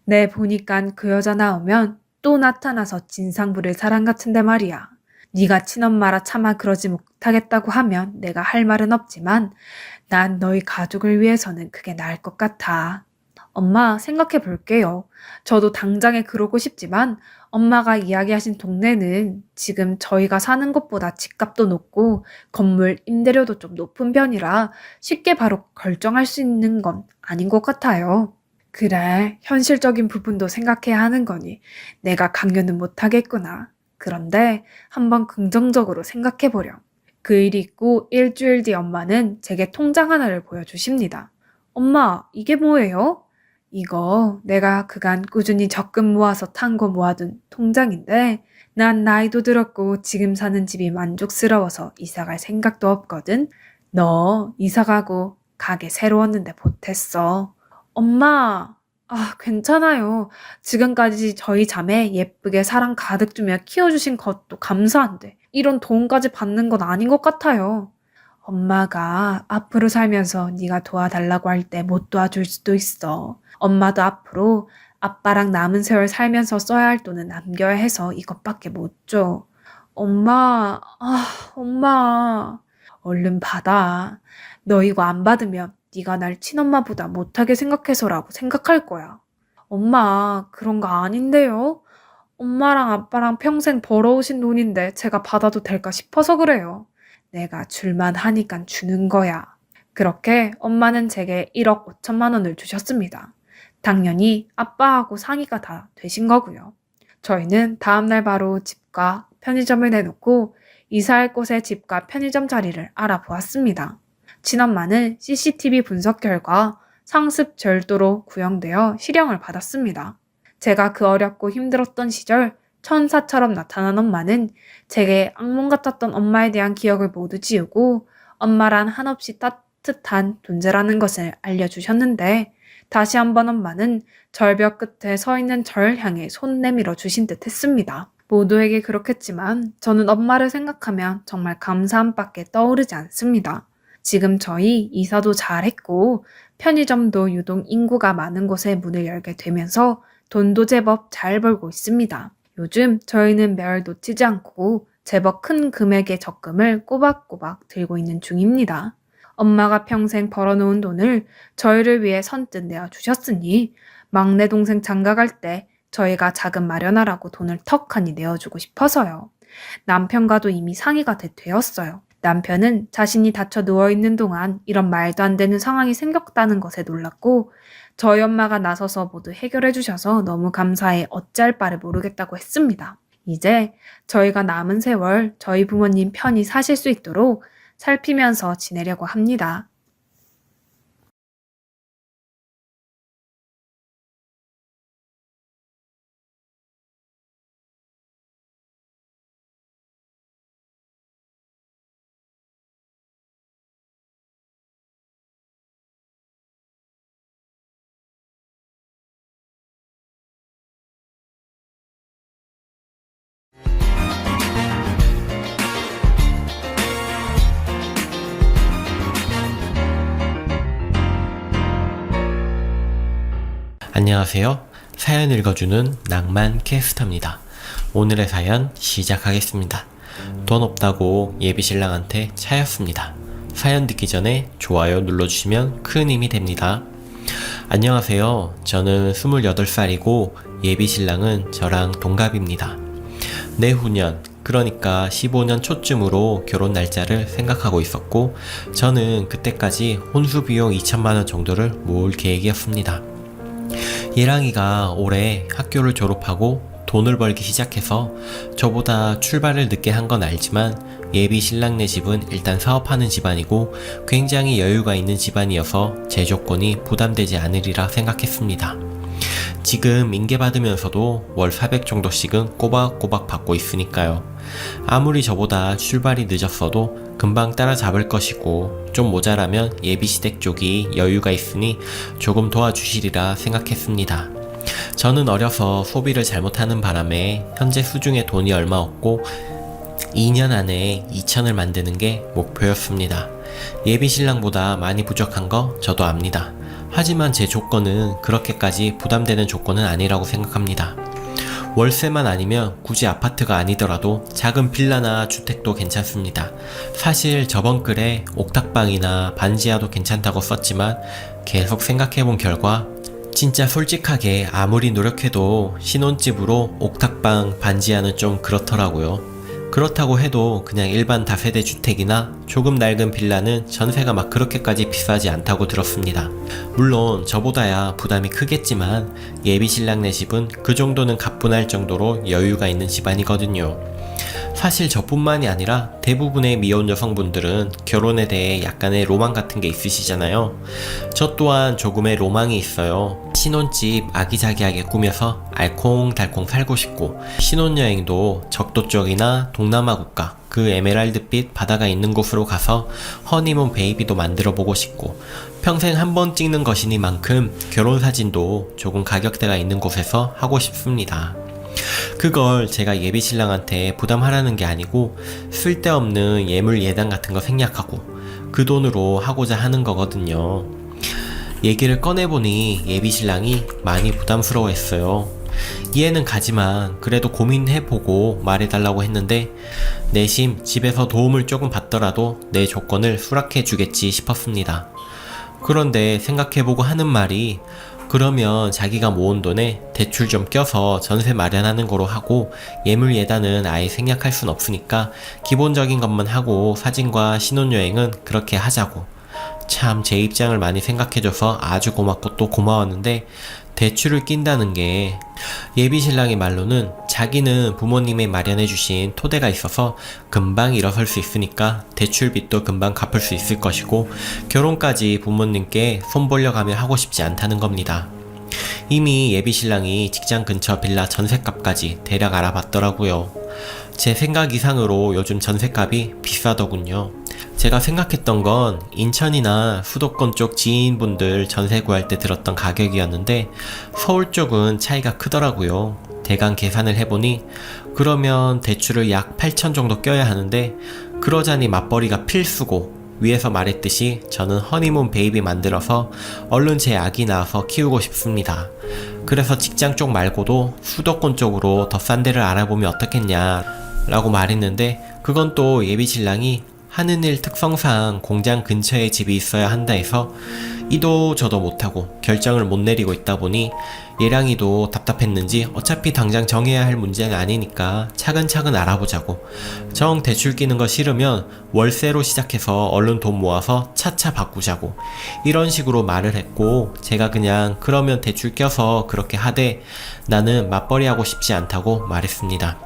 Speaker 2: 내 보니깐 그 여자 나오면 또 나타나서 진상 부릴 사람 같은데 말이야. 네가 친엄마라 차마 그러지 못하겠다고 하면 내가 할 말은 없지만 난 너희 가족을 위해서는 그게 나을 것 같아. 엄마 생각해 볼게요. 저도 당장에 그러고 싶지만 엄마가 이야기하신 동네는 지금 저희가 사는 곳보다 집값도 높고 건물 임대료도 좀 높은 편이라 쉽게 바로 결정할 수 있는 건 아닌 것 같아요. 그래, 현실적인 부분도 생각해야 하는 거니 내가 강요는 못하겠구나. 그런데 한번 긍정적으로 생각해 보렴. 그 일이 있고 일주일 뒤 엄마는 제게 통장 하나를 보여주십니다. 엄마, 이게 뭐예요? 이거 내가 그간 꾸준히 적금 모아서 탄 거 모아둔 통장인데 난 나이도 들었고 지금 사는 집이 만족스러워서 이사 갈 생각도 없거든. 너 이사 가고 가게 새로웠는데 보탰어. 엄마, 괜찮아요. 지금까지 저희 자매 예쁘게 사랑 가득 주며 키워주신 것도 감사한데 이런 도움까지 받는 건 아닌 것 같아요. 엄마가 앞으로 살면서 네가 도와달라고 할 때 못 도와줄 수도 있어. 엄마도 앞으로 아빠랑 남은 세월 살면서 써야 할 돈은 남겨야 해서 이것밖에 못 줘. 엄마. 얼른 받아. 너 이거 안 받으면 네가 날 친엄마보다 못하게 생각해서라고 생각할 거야. 엄마, 그런 거 아닌데요? 엄마랑 아빠랑 평생 벌어오신 돈인데 제가 받아도 될까 싶어서 그래요. 내가 줄만 하니까 주는 거야. 그렇게 엄마는 제게 1억 5천만 원을 주셨습니다. 당연히 아빠하고 상의가 다 되신 거고요. 저희는 다음날 바로 집과 편의점을 내놓고 이사할 곳의 집과 편의점 자리를 알아보았습니다. 친엄마는 CCTV 분석 결과 상습 절도로 구형되어 실형을 받았습니다. 제가 그 어렵고 힘들었던 시절 천사처럼 나타난 엄마는 제게 악몽 같았던 엄마에 대한 기억을 모두 지우고 엄마란 한없이 따뜻한 존재라는 것을 알려주셨는데 다시 한번 엄마는 절벽 끝에 서 있는 절 향해 손 내밀어 주신 듯 했습니다. 모두에게 그렇겠지만 저는 엄마를 생각하면 정말 감사함밖에 떠오르지 않습니다. 지금 저희 이사도 잘했고 편의점도 유독 인구가 많은 곳에 문을 열게 되면서 돈도 제법 잘 벌고 있습니다. 요즘 저희는 매월 놓치지 않고 제법 큰 금액의 적금을 꼬박꼬박 들고 있는 중입니다. 엄마가 평생 벌어놓은 돈을 저희를 위해 선뜻 내어주셨으니 막내 동생 장가갈 때 저희가 자금 마련하라고 돈을 턱하니 내어주고 싶어서요. 남편과도 이미 상의가 되었어요. 남편은 자신이 다쳐 누워있는 동안 이런 말도 안 되는 상황이 생겼다는 것에 놀랐고 저희 엄마가 나서서 모두 해결해 주셔서 너무 감사해 어찌할 바를 모르겠다고 했습니다. 이제 저희가 남은 세월 저희 부모님 편히 사실 수 있도록 살피면서 지내려고 합니다.
Speaker 3: 안녕하세요. 사연 읽어주는 낭만 캐스터입니다. 오늘의 사연 시작하겠습니다. 돈 없다고 예비신랑한테 차였습니다. 사연 듣기 전에 좋아요 눌러주시면 큰 힘이 됩니다. 안녕하세요. 저는 28살이고 예비신랑은 저랑 동갑입니다. 내후년, 그러니까 15년 초쯤으로 결혼 날짜를 생각하고 있었고 저는 그때까지 혼수 비용 2천만원 정도를 모을 계획이었습니다. 예랑이가 올해 학교를 졸업하고 돈을 벌기 시작해서 저보다 출발을 늦게 한 건 알지만 예비 신랑네 집은 일단 사업하는 집안이고 굉장히 여유가 있는 집안이어서 제 조건이 부담되지 않으리라 생각했습니다. 지금 인계받으면서도 월 400 정도씩은 꼬박꼬박 받고 있으니까요. 아무리 저보다 출발이 늦었어도 금방 따라잡을 것이고 좀 모자라면 예비시댁 쪽이 여유가 있으니 조금 도와주시리라 생각했습니다. 저는 어려서 소비를 잘못하는 바람에 현재 수중에 돈이 얼마 없고 2년 안에 2천을 만드는 게 목표였습니다. 예비신랑보다 많이 부족한 거 저도 압니다. 하지만 제 조건은 그렇게까지 부담되는 조건은 아니라고 생각합니다. 월세만 아니면 굳이 아파트가 아니더라도 작은 빌라나 주택도 괜찮습니다. 사실 저번 글에 옥탑방이나 반지하도 괜찮다고 썼지만 계속 생각해본 결과 진짜 솔직하게 아무리 노력해도 신혼집으로 옥탑방 반지하는 좀 그렇더라고요. 그렇다고 해도 그냥 일반 다세대 주택이나 조금 낡은 빌라는 전세가 막 그렇게까지 비싸지 않다고 들었습니다. 물론 저보다야 부담이 크겠지만 예비신랑네 집은 그 정도는 가뿐할 정도로 여유가 있는 집안이거든요. 사실 저뿐만이 아니라 대부분의 미혼 여성분들은 결혼에 대해 약간의 로망 같은 게 있으시잖아요. 저 또한 조금의 로망이 있어요. 신혼집 아기자기하게 꾸며서 알콩달콩 살고 싶고 신혼여행도 적도 쪽이나 동남아 국가 그 에메랄드빛 바다가 있는 곳으로 가서 허니문 베이비도 만들어 보고 싶고 평생 한 번 찍는 것이니만큼 결혼사진도 조금 가격대가 있는 곳에서 하고 싶습니다. 그걸 제가 예비신랑한테 부담하라는 게 아니고 쓸데없는 예물 예단 같은 거 생략하고 그 돈으로 하고자 하는 거거든요. 얘기를 꺼내보니 예비신랑이 많이 부담스러워했어요. 이해는 가지만 그래도 고민해보고 말해달라고 했는데 내심 집에서 도움을 조금 받더라도 내 조건을 수락해주겠지 싶었습니다. 그런데 생각해보고 하는 말이 그러면 자기가 모은 돈에 대출 좀 껴서 전세 마련하는 거로 하고 예물 예단은 아예 생략할 순 없으니까 기본적인 것만 하고 사진과 신혼여행은 그렇게 하자고. 참 제 입장을 많이 생각해줘서 아주 고맙고 또 고마웠는데 대출을 낀다는 게 예비신랑의 말로는 자기는 부모님이 마련해주신 토대가 있어서 금방 일어설 수 있으니까 대출빚도 금방 갚을 수 있을 것이고 결혼까지 부모님께 손 벌려가며 하고 싶지 않다는 겁니다. 이미 예비신랑이 직장 근처 빌라 전셋값까지 대략 알아봤더라고요. 제 생각 이상으로 요즘 전셋값이 비싸더군요. 제가 생각했던 건 인천이나 수도권 쪽 지인분들 전세 구할 때 들었던 가격이었는데 서울 쪽은 차이가 크더라고요. 대강 계산을 해보니 그러면 대출을 약 8천 정도 껴야 하는데 그러자니 맞벌이가 필수고 위에서 말했듯이 저는 허니문 베이비 만들어서 얼른 제 아기 낳아서 키우고 싶습니다. 그래서 직장 쪽 말고도 수도권 쪽으로 더 싼 데를 알아보면 어떻겠냐 라고 말했는데 그건 또 예비신랑이 하는 일 특성상 공장 근처에 집이 있어야 한다 해서 이도 저도 못하고 결정을 못 내리고 있다 보니 예랑이도 답답했는지 어차피 당장 정해야 할 문제는 아니니까 차근차근 알아보자고 정 대출 끼는 거 싫으면 월세로 시작해서 얼른 돈 모아서 차차 바꾸자고 이런 식으로 말을 했고 제가 그냥 그러면 대출 껴서 그렇게 하되 나는 맞벌이 하고 싶지 않다고 말했습니다.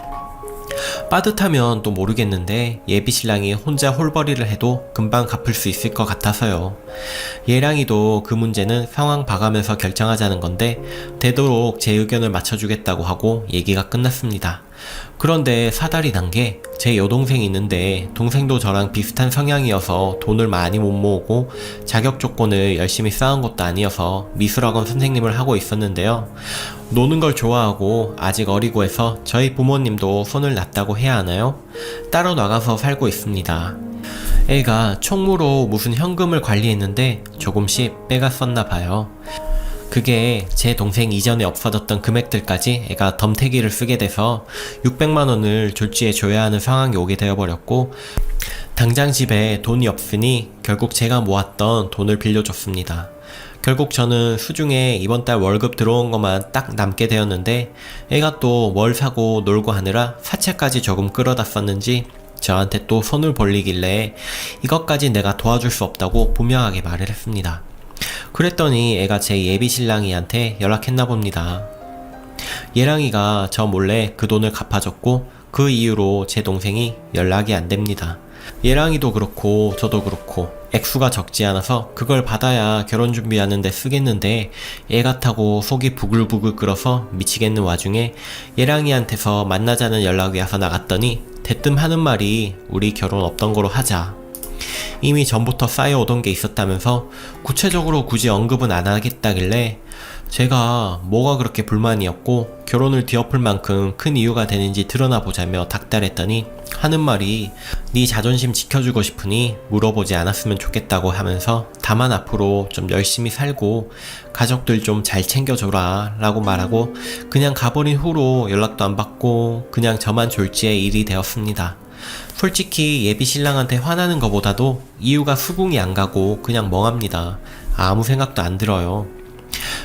Speaker 3: 빠듯하면 또 모르겠는데 예비신랑이 혼자 홀벌이를 해도 금방 갚을 수 있을 것 같아서요. 예랑이도 그 문제는 상황 봐가면서 결정하자는 건데 되도록 제 의견을 맞춰주겠다고 하고 얘기가 끝났습니다. 그런데 사달이 난 게 제 여동생이 있는데 동생도 저랑 비슷한 성향이어서 돈을 많이 못 모으고 자격 조건을 열심히 쌓은 것도 아니어서 미술학원 선생님을 하고 있었는데요. 노는 걸 좋아하고 아직 어리고 해서 저희 부모님도 손을 놨다고 해야 하나요? 따로 나가서 살고 있습니다. 애가 총무로 무슨 현금을 관리했는데 조금씩 빼갔었나 봐요. 그게 제 동생 이전에 없어졌던 금액들까지 애가 덤태기를 쓰게 돼서 600만원을 졸지에 줘야 하는 상황이 오게 되어버렸고, 당장 집에 돈이 없으니 결국 제가 모았던 돈을 빌려줬습니다. 결국 저는 수중에 이번 달 월급 들어온 것만 딱 남게 되었는데, 애가 또 뭘 사고 놀고 하느라 사채까지 조금 끌어다 썼는지 저한테 또 손을 벌리길래 이것까지 내가 도와줄 수 없다고 분명하게 말을 했습니다. 그랬더니 애가 제 예비 신랑이한테 연락했나 봅니다. 예랑이가 저 몰래 그 돈을 갚아줬고, 그 이후로 제 동생이 연락이 안 됩니다. 예랑이도 그렇고 저도 그렇고 액수가 적지 않아서 그걸 받아야 결혼 준비하는데 쓰겠는데, 애 같다고 속이 부글부글 끓어서 미치겠는 와중에 예랑이한테서 만나자는 연락이 와서 나갔더니 대뜸 하는 말이 우리 결혼 없던 거로 하자. 이미 전부터 쌓여오던 게 있었다면서 구체적으로 굳이 언급은 안 하겠다길래, 제가 뭐가 그렇게 불만이었고 결혼을 뒤엎을 만큼 큰 이유가 되는지 드러나 보자며 닥달했더니 하는 말이 네 자존심 지켜주고 싶으니 물어보지 않았으면 좋겠다고 하면서 다만 앞으로 좀 열심히 살고 가족들 좀 잘 챙겨줘라 라고 말하고 그냥 가버린 후로 연락도 안 받고 그냥 저만 졸지의 일이 되었습니다. 솔직히 예비 신랑한테 화나는 것보다도 이유가 수긍이 안 가고 그냥 멍합니다. 아무 생각도 안 들어요.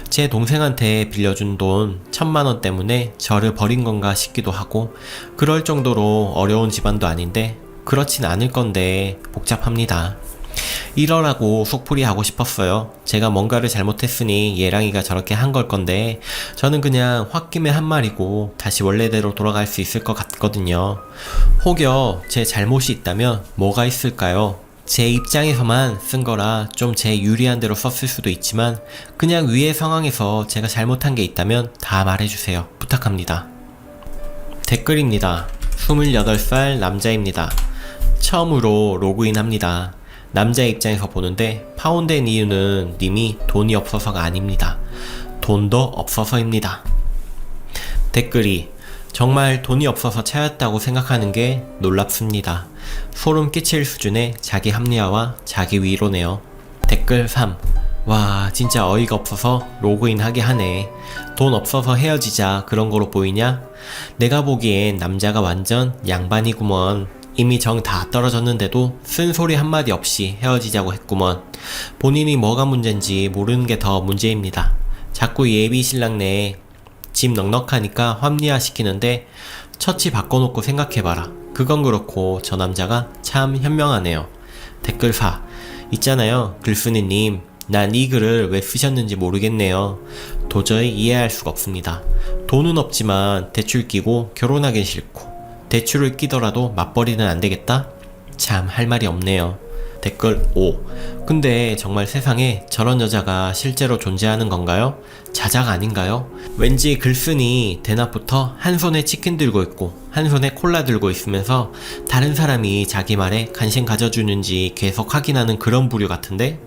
Speaker 3: 제 동생한테 빌려준 돈 1000만원 때문에 저를 버린 건가 싶기도 하고, 그럴 정도로 어려운 집안도 아닌데 그렇진 않을 건데 복잡합니다. 이러라고 속풀이 하고 싶었어요. 제가 뭔가를 잘못했으니 예랑이가 저렇게 한 걸 건데 저는 그냥 홧김에 한 말이고 다시 원래대로 돌아갈 수 있을 것 같거든요. 혹여 제 잘못이 있다면 뭐가 있을까요? 제 입장에서만 쓴 거라 좀 제 유리한 대로 썼을 수도 있지만, 그냥 위의 상황에서 제가 잘못한 게 있다면 다 말해주세요. 부탁합니다. 댓글입니다. 28살 남자입니다. 처음으로 로그인합니다. 남자 입장에서 보는데 파혼된 이유는 님이 돈이 없어서가 아닙니다. 돈도 없어서입니다. 댓글이 정말 돈이 없어서 차였다고 생각하는 게 놀랍습니다. 소름 끼칠 수준의 자기 합리화와 자기 위로네요. 댓글 3. 와, 진짜 어이가 없어서 로그인 하게 하네. 돈 없어서 헤어지자 그런 거로 보이냐? 내가 보기엔 남자가 완전 양반이구먼. 이미 정 다 떨어졌는데도 쓴소리 한마디 없이 헤어지자고 했구먼. 본인이 뭐가 문제인지 모르는 게 더 문제입니다. 자꾸 예비 신랑네 집 넉넉하니까 합리화 시키는데 처치 바꿔놓고 생각해봐라. 그건 그렇고 저 남자가 참 현명하네요. 댓글 4. 있잖아요, 글쓴이님. 난 이 글을 왜 쓰셨는지 모르겠네요. 도저히 이해할 수가 없습니다. 돈은 없지만 대출 끼고 결혼하긴 싫고, 대출을 끼더라도 맞벌이는 안 되겠다? 참 할 말이 없네요. 댓글 5. 근데 정말 세상에 저런 여자가 실제로 존재하는 건가요? 자작 아닌가요? 왠지 글쓴이 대낮부터 한 손에 치킨 들고 있고 한 손에 콜라 들고 있으면서 다른 사람이 자기 말에 관심 가져주는지 계속 확인하는 그런 부류 같은데?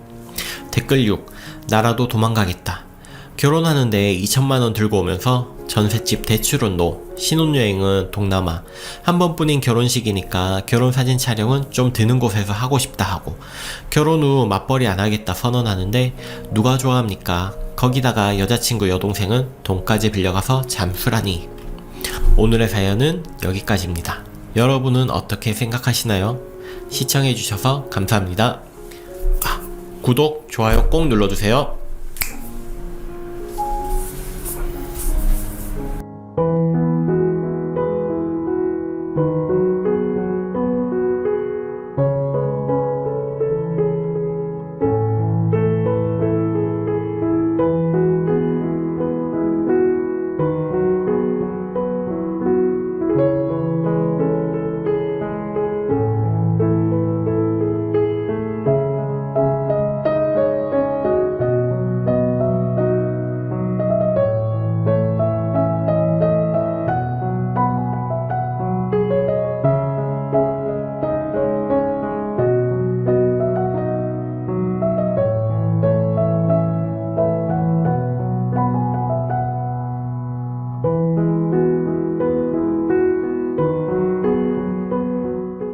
Speaker 3: 댓글 6. 나라도 도망가겠다. 결혼하는데 2천만원 들고 오면서 전셋집 대출은 노, 신혼여행은 동남아, 한 번뿐인 결혼식이니까 결혼사진 촬영은 좀 드는 곳에서 하고 싶다 하고, 결혼 후 맞벌이 안 하겠다 선언하는데 누가 좋아합니까? 거기다가 여자친구 여동생은 돈까지 빌려가서 잠수라니. 오늘의 사연은 여기까지입니다. 여러분은 어떻게 생각하시나요? 시청해주셔서 감사합니다. 구독, 좋아요 꼭 눌러주세요.